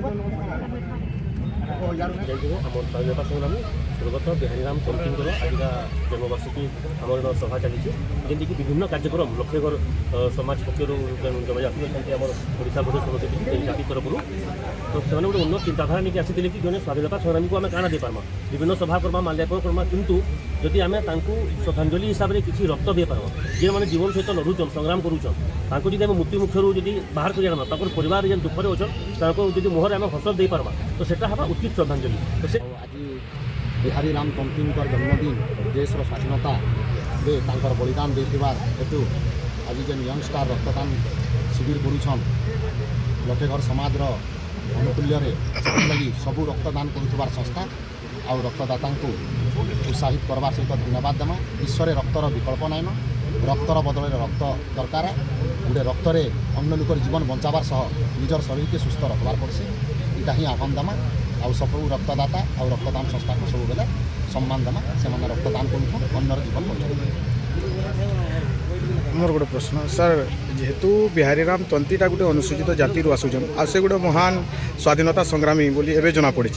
आम स्वाधीनता संग्रामी स्वर्गत बिहारीराम तंतींकर आजिका जन्मवार्षिकी आम सभा चली जमीक विभिन्न कार्यक्रम लक्षेघर समाज पक्षर जनजाति अच्छा आम ओडा प्रदेश समिति जाति तरफ तो से गोटे उन्नत चिंताधारा नहीं आसी कि जन स्वाधीनता संग्रामी को आम काण दे पार्मा विभिन्न सभा करमा माल्यार्पण करमा किंतु जदि आम श्रद्धांजलि हिसाब से किसी रक्त दे पार्मा जे मैंने जीवन सहित लड़ुचन संग्राम करुचन जदि आम मृत्यु मुखर जदि बाहर कर परिवार जेन दुखरे अच्छन जदि मुहर आम हस दे पार्मा तो सेटा हवा उचित श्रद्धांजलि। तो से आज बिहारी राम तंतींकर जन्मदिन देश स्वाधीनता तांकर बलिदान देथिबार हेतु आज जेन यंगस्टार रक्तदान शिविर करुछन लक्षेघर समाज अनुकूल्य लगी सबू रक्तदान करुथिबार संस्था आउ रक्तदाता को उत्साहित करवार सहित धन्यवाद देमा। विश्व रक्तर विकल्प नाइन रक्तर बदल रक्त दरकार गोटे रक्तरे अन्य लोकर जीवन बचावार सह निजर शरीर के सुस्थ रखबार पड़सी इटा ही आह्वान देमा आउ सब रक्तदाता आउ रक्तदान संस्था को सब बेले सम्मान देमा से रक्तदान कर अन्यर जीवन बचाई। मोर गोटे प्रश्न सर जेहेतु बिहारीराम तंतीटा गोटे अनुसूचित जाति आसुचन आ से गोटे महान स्वाधीनता संग्रामी बोली एवं जना पड़ी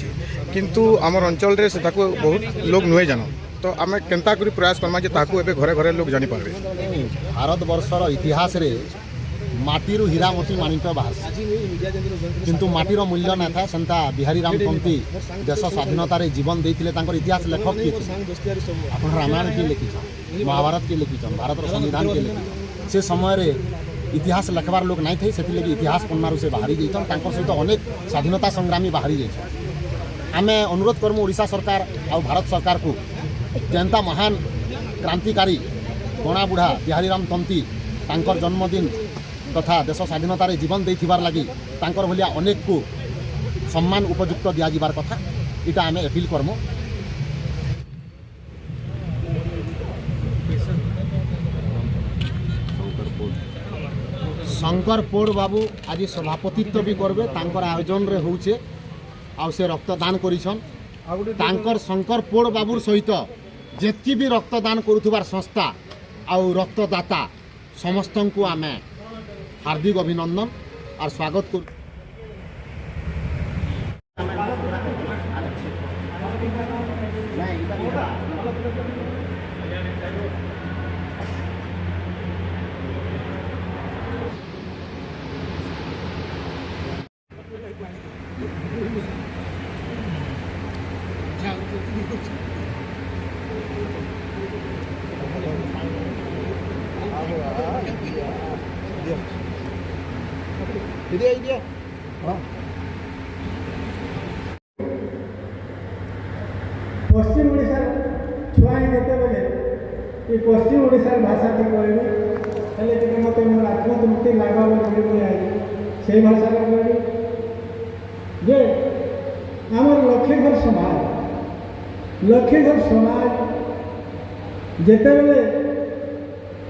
किंतु आमर अंचल रे से बहुत लोग नुहे जान तो आम केन्ता करी प्रयास करमा जे ताकू एबे घरे घरे लोग जानी पारबे। भारत वर्षर इतिहास रे माटीरू हीरा मोती माणिक बाहर किंतु माटीर मूल्य ना था सेंता बिहारीराम तंती देश स्वाधीनता रे जीवन देइथिले तांकर इतिहास लेखक किए आपण रामायण के लिखिछन महाभारत के लिखिछन भारत संविधान के लिखिछन से समय रे इतिहास लेखबार लोग नहीं थे से इतिहास पन्नारू से बाहरी जाइछन तांकर सहित अनेक स्वाधीनता संग्रामी बाहरी जाइछन। आमे अनुरोध करमु ओडिशा सरकार आ भारत सरकार को जेंता महान क्रांतिकारी गणा बुढ़ा बिहारीराम तंती तांकर जन्मदिन तथा देश स्वाधीनता रे जीवन देथिबार लगी तांकर भलिया अनेक को सम्मान उपयुक्त दिया जिबार कथा इटा आमे अपील करमु। शंकर पोड़ बाबू आज सभापतित्व भी करबे तांकर आयोजन रे होउछे आ से रक्तदान करिछन तांकर शंकर पोड़ बाबूर सहित जेतकी भी रक्तदान करुथिबार संस्था आउ रक्तदाता समस्त को आमे हार्दिक अभिनंदन और स्वागत कर। पश्चिम ओडिशार छुआ देते बेले ये पश्चिम ओडिशार भाषा टी कहबी हेले टिके मते मोर आत्मतृप्ति लागबा बोली से भाषा कहबी जे आमर लक्षेघर समाज जेते बेले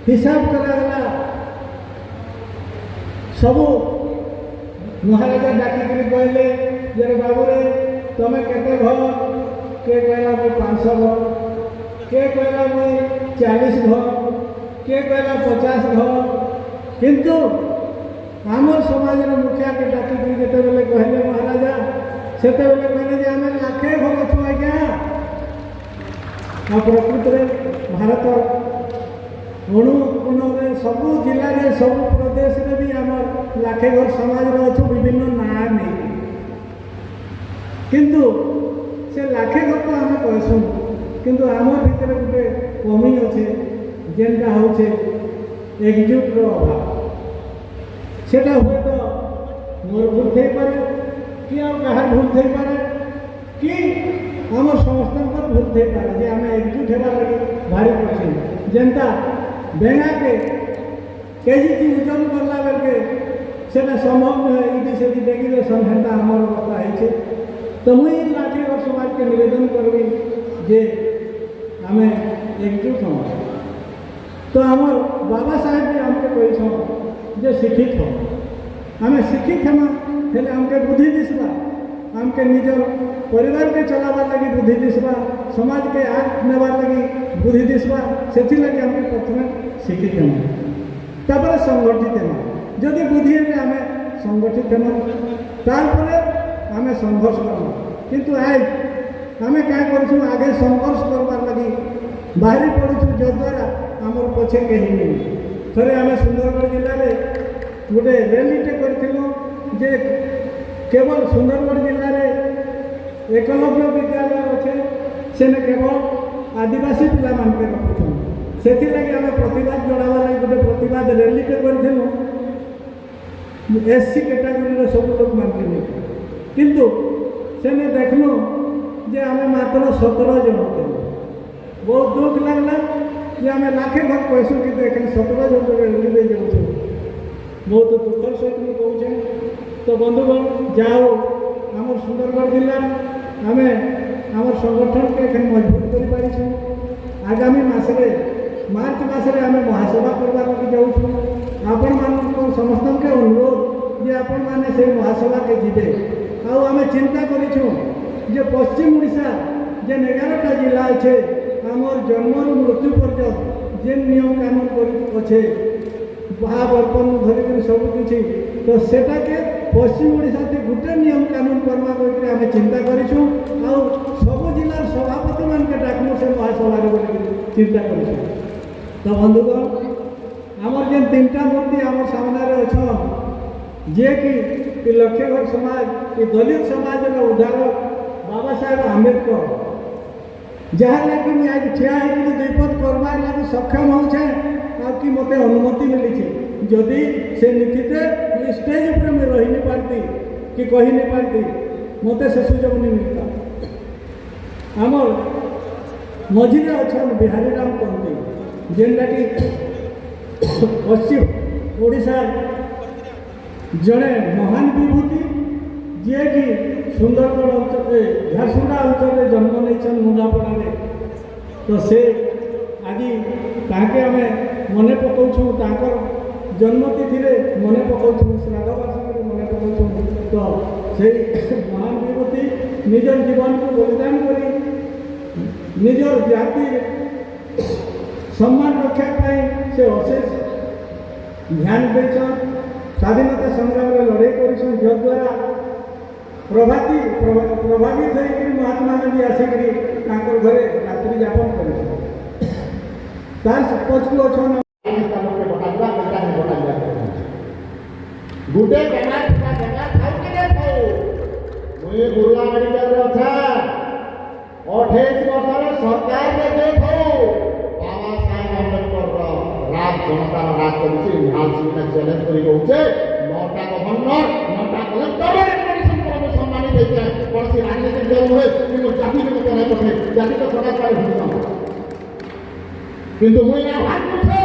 हिसाब करागला सबू महाराजा डाकिक कहले जे बाबू रे तमें केते घर के कहला मैं 500 घर के कहला मैं 40 घर के कहला 50 घर किंतु आम समाज मुखिया के डाकिक जिते बेले कहले महाराजा से कहले आम लाखे घर अच्छु आज्ञा आ प्रकृत में भारत अणुकोण सबू जिले में सबू प्रदेश में भी आम लाखे घर समाज अच्छु विभिन्न ना नहीं किंतु से लाखे घर तो आम कहसुँ किंतु आम भितर गोटे कमी अच्छे जेनटा हूँ एकजुटर अभाव सेटा हुए तो मोर भूल थे पारे कि कहार भूल थे पारे कि आम समस्त भूल थे पारे जे आम एकजुट होगा लगे भारी कठिन जेनता बेना के केजी की ओजन करला बेलके सेटा संभव नुहे से देखिए संघेता आमर अवस्था है तो मुई लाठी और समाज के निवेदन करबी जे आम एकजुट हाँ तो आमर बाबा साहेब भी हमके कही जे शिक्षित हो आम शिक्षित हमा हेले हमके बुद्धि दिसबा हमके निजर परिवार के चलाबार लगी बुद्धि दिसबा समाज के आग नेबार लगी बुद्धि दिसबा से लगे हमें प्रथम शिक्षित हमा तापर संगठित हमा जदि बुद्धि आम संगठित हमा तारपरे आम संघर्ष करना किंतु आज आम क्या करूँ आगे संघर्ष करवार लगी बाहरी पड़ू जद्वारा आमर पछे कहीं नहीं थे आम सुंदरगढ़ जिले में गोटे रैलीटे करूँ जे केवल सुंदरगढ़ जिले में एकलव्य विद्यालय अच्छे से केवल आदिवासी पिला मानके रखुन से आम प्रतिवाद जनावा लगे गोटे प्रतिवाद रैलीटे करूँ एससी कैटेगोरी सब लोग मानके नहीं किंतु से देखलु जे आम मात्र 17 जन थे बहुत दुख लगला जे आम लाखे घर पैसू कि 17 जन रैली जाऊँ बहुत दुखर सहित मुझे कहूँ तो बंधुगण जाओ आम सुंदरगढ़ जिला आम आम संगठन के मजबूत कर पारिछुं आगामी मासरे मार्च मासरे आम महासभा करवा जाऊँ आपण मान समस्त के अनुरोध जे आपण माने से महासभा के जीवे आम चिंता करूँ जे पश्चिम ओडिशा जे 11टा जिला अच्छे आमर जन्म मृत्यु पर्यंत जे नियम कानून कर अच्छे बाहाबर्पण धरिक सबकि तो सेटा के पश्चिम ओडिशा से गोटे नियम कानून करवा करके आम चिंता करूँ आ सब जिलार सभापति मान के डाकमु से महासभा चिंता करूँ तो बंधुगण आमर जेन 3टा मूर्ति आम सामने अच्छा जे कि लक्ष्यगढ़ समाज कि दलित समाज उदाहरक बाबा साहेब आंबेडकर जहाँ लगे मुझे आज ठिया होकर दुईपद करवार लगे सक्षम होचे कि मत अनुमति मिली जदि से नीतिते स्टेज पर मैं रही नहीं पारती कि कही नहीं पारती मत से सुजोग नहीं मिलता आमर मझीरे अच्छा बिहारी राम तंती जेनटा कि पश्चिम ओडिशा जड़े महान विभूति जी कि सुंदरगढ़ अंचल झारसुगुड़ा अंचल जन्म नहीं मुंडापड़ा तो से आज ताके आम मन पकाऊँ जन्मतिथि मन पकाऊँ श्राद्धवार्षिक मन पकाऊँ तो से महान विभूति निजर जीवन को बलिदान करी निजर जाति सम्मान रक्षा से अशेष ध्यान देछन स्वाधीनता संग्राम में लड़ाई कर जद्वारा प्रभावित होकर महात्मा गांधी आसिक घरे रात्रि यापन कर पछू अच्छा गुटे मुझे गुरुला मेडिकल अच्छा 28 वर्ष सरकार बाबा साहेब अम्बेडकर राज जनता राज कर चैलेंज कर 9टा गवर्नर 9टा कलेक्टर सम्मानित कौन सी राजनीतिक दल हुए कि जाति में नहीं पठे जाति तो प्रकाश पाए किंतु मुझे आह्वान करछे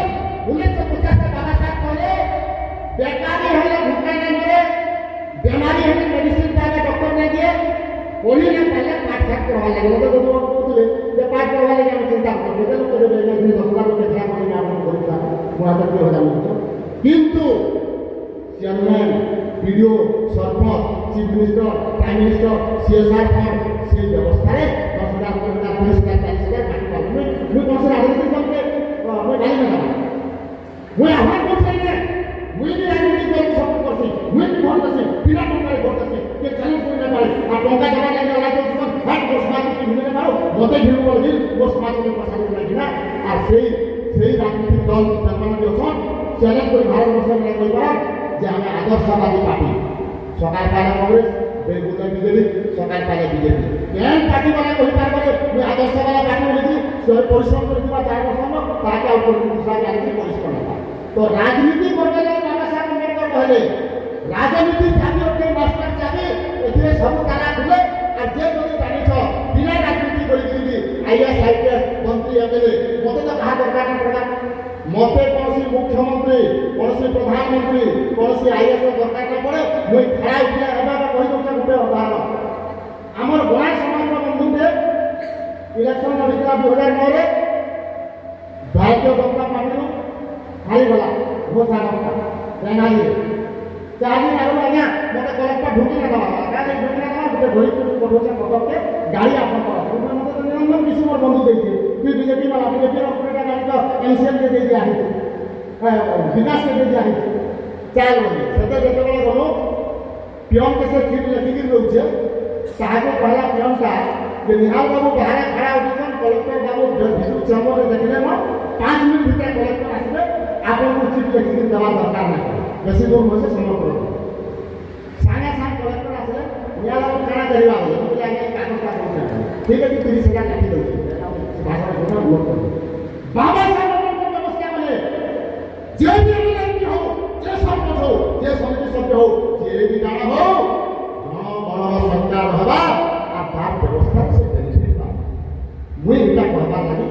1950 से बाबा साहब कहले बेकारी हेले भूखा नहीं दिए बीमारी हेले मेडिसिन पाए डॉक्टर नहीं दिए कोई ने पहले पाठ साफ करवा लगे लोग तो बोलते जे पाठ करवा लगे हम चिंता करते थे लोग तो बेगा दिन 10 लाख रुपए खर्च करके आपन परीक्षा मुआवजा के हो जाए किंतु chairman video sarpanch chief minister prime minister CSR fund से व्यवस्था है 10,000 40,000 40,000 मैं कौन से राजनीतिक दल के मैं गाली में मैं आह्वान कर सकते मैं भी राजनीतिक दल को सपोर्ट करसी मैं भी भोट करसी बिना टंका भोट करसी के चैलेंज कोई ना पाए आ टंका जमा लगे वाला तो जीवन हाट को समाज के हिने मारो मते ढेर बोल दिल वो समाज में प्रसारित लागिना आ सेही राजनीतिक दल जमान जो छन चैलेंज कोई भारत वर्ष में कोई बड़ा जे हमें आदर्शवादी पार्टी सरकार पाले कांग्रेस बेगुना बीजेपी सरकार पाले बीजेपी केन पार्टी वाला कोई पार करे मैं आदर्शवादी पार्टी बोली थी परिश्रम कर दिबा 4 वर्ष में ताकि ऊपर दूसरा जाने परिश्रम होगा तो राजनीति करके बाबा साहब अम्बेडकर कहले राजनीति चाहिए के मास्टर चाहिए एथिरे सब तारा खुले आ जे कोई जानि छ बिना राजनीति करि दिबी आईएएस आईपीएस मंत्री एमएलए मते तो कहा दरकार न पड़ा मते कौन मुख्यमंत्री कौन प्रधानमंत्री कौन आईएएस दरकार न पड़े मुई खड़ा उठिया हेबा कहि दउछ गुटे उदाहरण हमर गोया समाज बंधुटे इलेक्शन होइता 2009 रे भारतीय जनता पार्टी हारी गला घोषणा करता बेंगाली चाली लागलो आज्ञा मते कलेक्टर ढुकी ना दवा काले ढुकी ना दवा गुटे भोई को पठोचा पटके गाड़ी आपन कर मते तो निरंजन किसी मोर बंधु देइछे कि बीजेपी वाला बीजेपी रो पुरेटा गाड़ी तो एमसीएल के दे दिया है विकास के दे दिया है चाल बोले सते जेते गलो पियन के से ठीक लिखि के रहउछे ତାହାକୁ କହିଲା ପିଅନଟା ଯେ ନିହାଲ ବାବୁ ବାହାରେ ଖଡ଼ା ଉଠିଛନ୍ କଲେକ୍ଟର ବାବୁ ଭିତରୁ ଚେମ୍ବରରେ ଦେଖିଲେ ମ 5 ମିନିଟ୍ ଭିତରେ କଲେକ୍ଟର ଆସିବେ ଆପଣଙ୍କୁ ଚିଠି ଲେଖିକି ଦେବା ଦରକାର ନାହିଁ ବେଶୀ ଦୂର ବସେ ସମ୍ଭବ ସାଙ୍ଗେ ସାଙ୍ଗେ କଲେକ୍ଟର ଆସିଲେ ନିହାଲ ବାବୁ କାଣା କରିବା ବୋଲେ ମୁଁ ଆଜ୍ଞା କାଗଜଟା ଦେଉଛି ଠିକ୍ ଅଛି 30,000 ଲେଖି ଦେଉଛି ଭାଷଣ ଯୋଉଟା ନୋଟ୍ କରିବେ ବାବା ସାହେବ ବ୍ୟବସ୍ଥା କଲେ যে ব্যক্তি হো যে সম্পদ হো যে সমিতি সভ্য হো যে বি জানা হো জনগণর সরকার হবা আর তার ব্যবস্থা সে বেনিফিট পাবে মুই এটা কহবার লাগি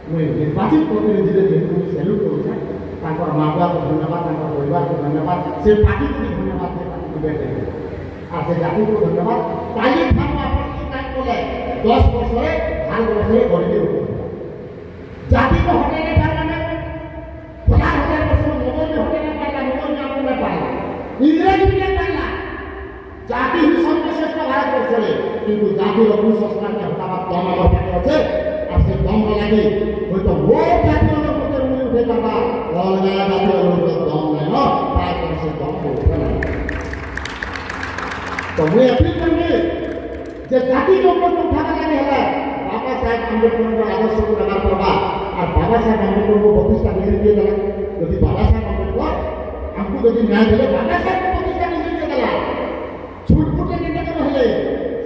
মুই নির্বাচিত প্রতিনিধিদের যেহেতু স্যালুট করুছে তাঁর মা বাবাকে ধন্যবাদ তাঁর পরিবারকে ধন্যবাদ সে পার্টিকে ধন্যবাদ দিয়ে পার্টিকে বেড়ে আর সে জাতিকে ধন্যবাদ তাই ভাব আপনার কাজ করলে 10 বছরে ভারতবর্ষে গরিবের উপর জাতিকে হটাইতে পারবে না 10,000 বছর মোগল হটাইতে পারলা মোগল আমলে পারলা ইংরেজ মিলে পারলা জাতি সর্বশ্রেষ্ঠ ভারতবর্ষে কিন্তু জাতির অপসংস্কারকে হটাবার দম আমার কাছে আছে আর সে দম লাগে হয়তো ও জাতীয় লোকের মনে উঠে পাবা অলগা জাতীয় লোকের দম নেই না তারপর সে দম উঠবে না তো মুই অপিল করবি যে জাতির উপরে উঠাবার লাগে হলে বাবা সাহেব আম্বেদকরের আদর্শকে ব্যবহার করবা আর বাবা সাহেব আম্বেদকরকে 32টা ডিগ্রি দিয়ে দেলা যদি বাবা সাহেব আম্বেদকর আমাকে যদি ন্যায় দিলে বাবা সাহেব 32টা ডিগ্রি দিয়ে দেলা ছুটপুটে নিতে কেন হলে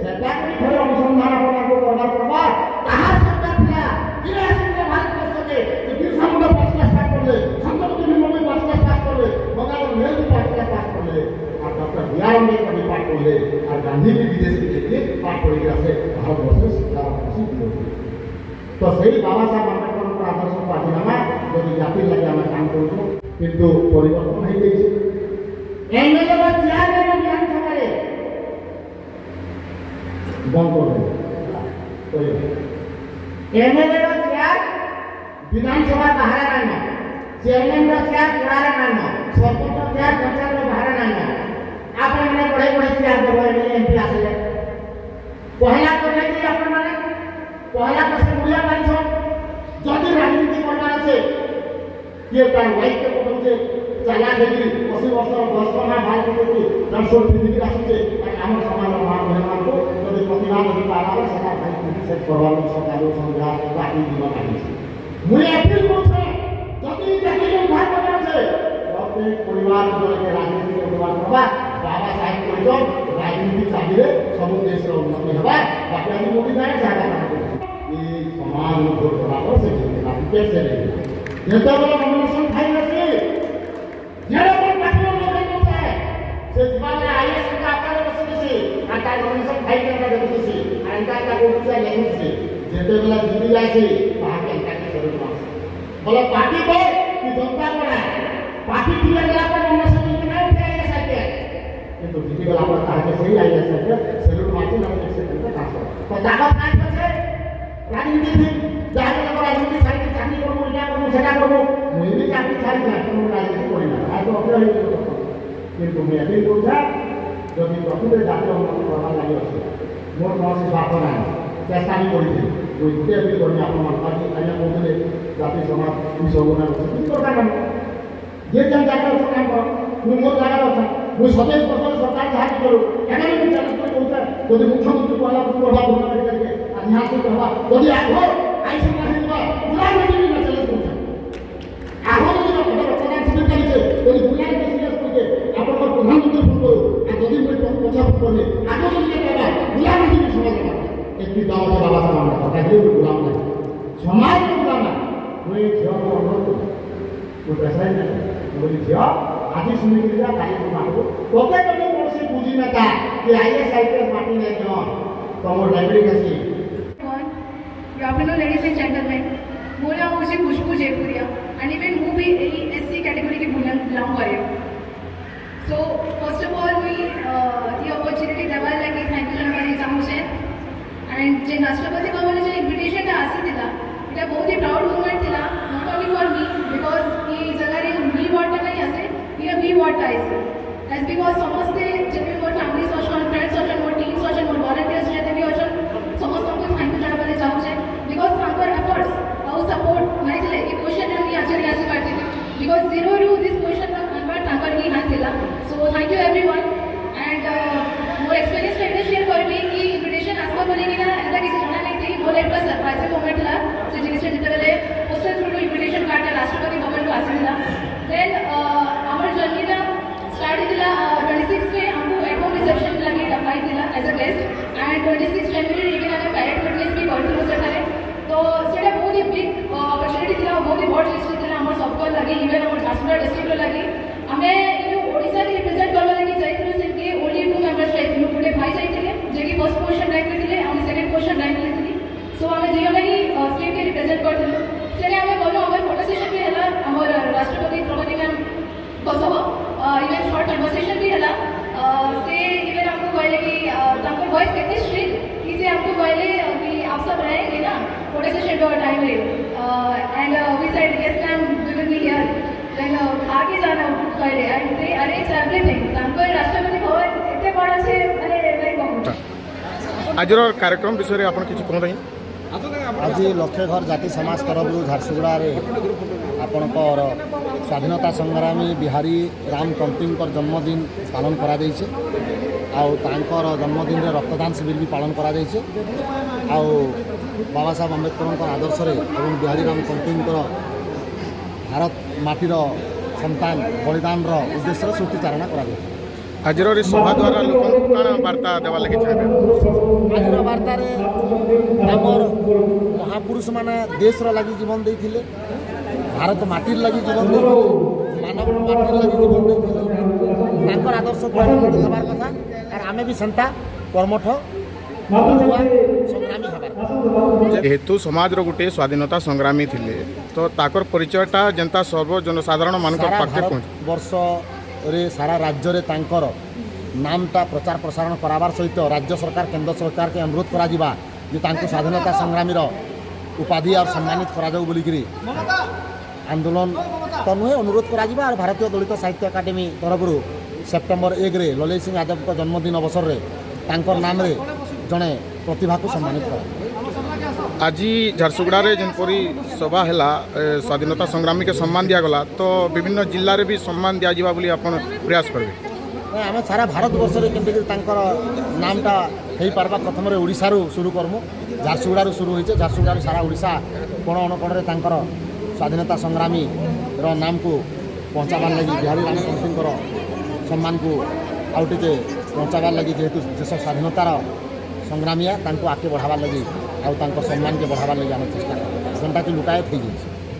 সেটা করে ঘরে অনুসন্ধান আপনাকে ব্যবহার করবা তাহার সরকার ଥିଲା বিরাশিটা ভারতবর্ষকে যে বিরসা মুন্ডা 5 ক্লাস পাস করলে শঙ্করদেব মুর্মু 5 ক্লাস পাস করলে বঙ্গাল নেহরু 5 ক্লাস পাস করলে আর ডক্টর বি.আর. আম্বেদকর পাস করলে আর গান্ধীজি বিদেশে থেকে পাস করে গেছে ভারতবর্ষের শিক্ষা বিরোধী তো সেই বাবা সাহেব আম্বেদকর আদর্শ রাজিনামা যদি জাতির লাগে আমরা কাম করবো কিন্তু পরিবর্তন হয়ে গেছে এমএলএ বা চেয়ারম্যান বিধানসভায় বন্ধ করে এমএলএ র চেয়ার বিধানসভা বাহারে নাই না চেয়ারম্যান র চেয়ার চেয়ারে নাই না সরপঞ্চ চেয়ার পঞ্চায়েত বাহারে নাই না আপনি মানে পড়ে পড়ে চেয়ার দেব এমএলএ এমপি আসলে পহলা করে দিয়ে আপনি মানে পহলা প্রশ্ন বুঝা পাইছো যদি রাজনীতি করবার আছে কিয়ে তার ওয়াইফকে পঠাচ্ছে চালা দেবী 80 বছর 10 টকা ভাড়া করতে ট্রান্সপোর্ট পৃথিবী আসছে আর আমার সমাজ মহামানব যদি প্রতিভা যদি পাওয়া সেটা ভাই সেট করবার সরকার সংজ্ঞা বাকি জীবন আছে মুই অপিল করছে যদি জাতীয় উদ্ধার করবার আছে প্রত্যেক পরিবার জনকে রাজনীতি করবার করবা বাবা সাহেব কইতো রাজনীতি চালিয়ে সব দেশের উন্নতি হবা বাকি আমি মোদি নাই জায়গা না এই সমাজ ভোট করার সে জিনিসটা কেসে রে যেতবেলে নমিনেশন ফাইল আছে যেরকম পার্টি লোক আছে সে জীবনে আইএস কা আকারে বসে দিছে আর তার নমিনেশন ফাইল আমরা দেখতেছি আর এটা একটা কোর্টে লেখছে যেতবেলে জিতে যাইছে তাহাকে এটাকে সরল মাস বলে পার্টি কো কি জনতা করে পার্টি দিয়ে গেলা পর নমিনেশন দিতে না উঠে আইএস আইতে কিন্তু জিতে গেলা পর তাহাকে সেই আইএস আইতে সরল মাসে নমিনেশন করতে কাজ করে তো দাবা কাজ করছে রাজনীতি যারা রাজনীতি ছাড়ি চাকরি করবো এটা করবো সেটা করবো মুই বি চাকরি ছাড়ি না কোনো রাজনীতি করি না আর তো অপরাধ কিন্তু মুই এদিন করছা যদি প্রকৃত জাতীয় উন্নতি করবার লাগে আছে মোর কৌশি স্বার্থ নাই চেষ্টা আমি করেছি মুই গোটে এদিন করি আপনার পার্টি আইনা কৌশলে জাতি সমাজ বিশ্বগুণার কিছু দরকার নেই যে যেন জায়গায় অবস্থা কাম কর মুই মোর জায়গায় অবস্থা মুই 27 বছর সরকার সাহায্য করো এখানে মুই চ্যালেঞ্জ করে বলছে যদি মুখ্যমন্ত্রী পয়লা প্রভাব করতে আর ইহা থেকে হবা যদি আগে আইসি না হিন্দা বুলাই নদী না চ্যালেঞ্জ করছে এখন যদি প্রধান শিবির চালিছে যদি বুলাই নদী সিরিয়াস করছে আপনার প্রধানমন্ত্রী ফোন করো আর যদি মুই পছা ফোন করলে আগে যদি পাবা বুলাই নদী সমাজ পাবা একটি দাম আছে বাবা সাহেব আমরা কথা দিয়ে গুলাম না সমাজ গুলাম না মুই ঝিও অনুরোধ করি মুই পেশাই না বলি ঝিও আজি শুনি যা কালি তোমাকে তোকে যদি কোনসি বুঝি না তা যে আইএস আইপিএস মাটি নাই জন তোমার লাইব্রেরি কাছে Good afternoon, ladies and gentlemen. मोला मुझे खुशबू जयपुरिया and even who भी SC category के belong करे. So first of all we the opportunity देवार लगी thank you जनाबानी चाहूँचे and J Rashtrapati Bhavan J invitation टा आसी थिला इटा बहुत ही proud moment थिला not only for me because ये जगह रे me what टा नहीं आसे ये we what टा आसे as because समस्ते जब भी मोर families अछन friends अछन मोर teams अछन मोर volunteers जेते भी अछन समस्त को thank you जनाबानी चाहूँचे because तांकर efforts our support नहीं थे ये क्वेश्चन हम ये आचार्य आसे करते थे because zero रू this question का अनवर तांकर ही हाथ दिला so thank you everyone and more experience का शेयर कर भी ଜାଣିକିନା ଏନ୍ତା କିଛି ଜଣା ନାଇଁ ଥି ମୋର ଏକ ସରପ୍ରାଇଜିଂ ମୋମେଣ୍ଟ ଥିଲା ସେ ଜିନିଷ ଯେତେବେଳେ ପୋଷ୍ଟାଲ ଥ୍ରୁରୁ ଇନଭିଟେସନ୍ କାର୍ଡ଼ଟା ରାଷ୍ଟ୍ରପତି ଭବନକୁ ଆସିଥିଲା ଦେନ୍ ଆମର ଜର୍ଣ୍ଣିଟା ଷ୍ଟାର୍ଟ ହେଇଥିଲା 26ରେ ଆମକୁ ୱେଲକମ୍ ରିସେପ୍ସନ୍ ଲାଗି ଡକାଇଥିଲା ଏଜ୍ ଅ ଗେଷ୍ଟ ଆଣ୍ଡ 26 ଜାନୁଆରୀ ଇଭିନ୍ ଆମେ ପ୍ୟାରେଡ୍ ୱିଟନେସ୍ ବି କରିଥିଲୁ ସେଠାରେ ତ ସେଇଟା ବହୁତ ହି ବିଗ୍ ଅପରଚ୍ୟୁନିଟି ଥିଲା ବହୁତ ହି ବଡ଼ ଜିନିଷ ଥିଲା ଆମର ସବୁଙ୍କର ଲାଗି ଇଭେନ୍ ଆମର ଝାରସୁଗୁଡ଼ା ଡିଷ୍ଟ୍ରିକ୍ଟର ଲାଗି ଆମେ ଓଡ଼ିଶାରେ ରିପ୍ରେଜେଣ୍ଟ କରିବା ଲାଗି ଯାଇଥିଲୁ ସେମିତି ଓନ୍ଲି 2 ମେମ୍ବର୍ସ ଯାଇଥିଲୁ ଗୋଟେ ଭାଇ ଯାଇଥିଲେ ଯିଏକି ଫର୍ଷ୍ଟ ପୋଜିସନ୍ ର୍ୟାଙ୍କରେ ଥିଲେ ଆଉ ସେକେଣ୍ଡ ପୋଜିସନ୍ ର୍ୟାଙ୍କରେ ଥିଲି ସୋ ଆମେ ଦୁଇ ଜଣ ହିଁ ଷ୍ଟେଟ୍କେ ରିପ୍ରେଜେଣ୍ଟ କରିଥିଲୁ ସେଠି ଆମେ ଗଲୁ ଆମର ଫଟୋ ସେସନ୍ ବି ହେଲା ଆମର ରାଷ୍ଟ୍ରପତି ଦ୍ରୌପଦୀ ମ୍ୟାମ୍ଙ୍କ ସହ ଇଭେନ୍ ସର୍ଟ କନଭରସେସନ୍ ବି ହେଲା ସେ ଇଭେନ୍ ଆମକୁ କହିଲେ କି ତାଙ୍କର ଭଏସ୍ କେତେ ଷ୍ଟ୍ରିକ୍ଟ कि से हमको कहले कि आप सब रहेंगे ना फोटो सेशन टाइम में and we said yes ma'am we will be here then आगे जाना कहले एंड दे अरेंज एवरीथिंग तांको राष्ट्रपति भवन एते बड़ा से माने लाइक आजर कार्यक्रम विषय में आपन किछि कहबै आज लक्ष्य घर जाति समाज तरफ झारसुगुड़े आपणकर स्वाधीनता संग्रामी बिहारी राम तंतींकर जन्मदिन पालन करा जाइछे आउ तांकर जन्मदिन रे रक्तदान शिविर भी पालन करा जाइछे आउ बाबा साहेब अम्बेडकर आदर्श रे एवं बिहारी राम तंतींकर भारत माटीर संतान बलिदान उद्देश्य स्मृतिचारणा करा जाइछे आजर सभा द्वारा लोक काना वार्ता देवा लगे चाहे आजर वार्ता रे हमर महापुरुष माने देश रो लागि जीवन देइथिले भारत माटीर लागि जीवन देइथिले मानव माटीर लागि जीवन देइथिले तांकर आदर्श पालन हेबार कथा और आमे भी संता कर्मठ संग्रामी हेबार जेहेतु समाज रो गुटे स्वाधीनता संग्रामी थिले तो ताकर परिचयटा जनता सर्व जनसाधारण मानकर पाखे पहुंच वर्ष रे सारा राज्य रे तांकर नामटा प्रचार प्रसारण कराबार सहित राज्य सरकार केंद्र सरकार के अनुरोध करा जिबा जे तांको स्वाधीनता संग्रामी रो उपाधि और सम्मानित करा जाऊ बोली करी आंदोलन तो नुहे अनुरोध करा जिबा और भारतीय दलित साहित्य अकादेमी तरफ सेप्टेम्बर 1 रे ललई सिंह यादव को जन्मदिन अवसर रे तांकर नाम रे जने प्रतिभा को सम्मानित करा आज झारसुगुड़ा रे जनपरी सभा हैला स्वाधीनता संग्रामी के सम्मान दिया गला तो विभिन्न जिल्ला रे भी सम्मान दिया जिबा बोली अपन प्रयास करबे आम सारा भारत वर्ष रे केमति तांकर नामटा हेई पारबा प्रथम रे ओडिसा रो शुरू करमु झारसुगुड़ा रो शुरू होइছে झारसुगुड़ा सारा ओडिसा कोण अणकोण रे तांकर स्वाधीनता संग्रामी रो नाम को पहुँचाबार लगी बिहारी राम तंतींकर सम्मान को आउ टिके पहुँचाबार लगी जेहेतु देश स्वाधीनतार संग्रामिया तांको आगे बढ़ाबार लगी आउ तांको सम्मान के बढ़ाबार लगी आम चेष्टा जेनटा कि लुकायत हो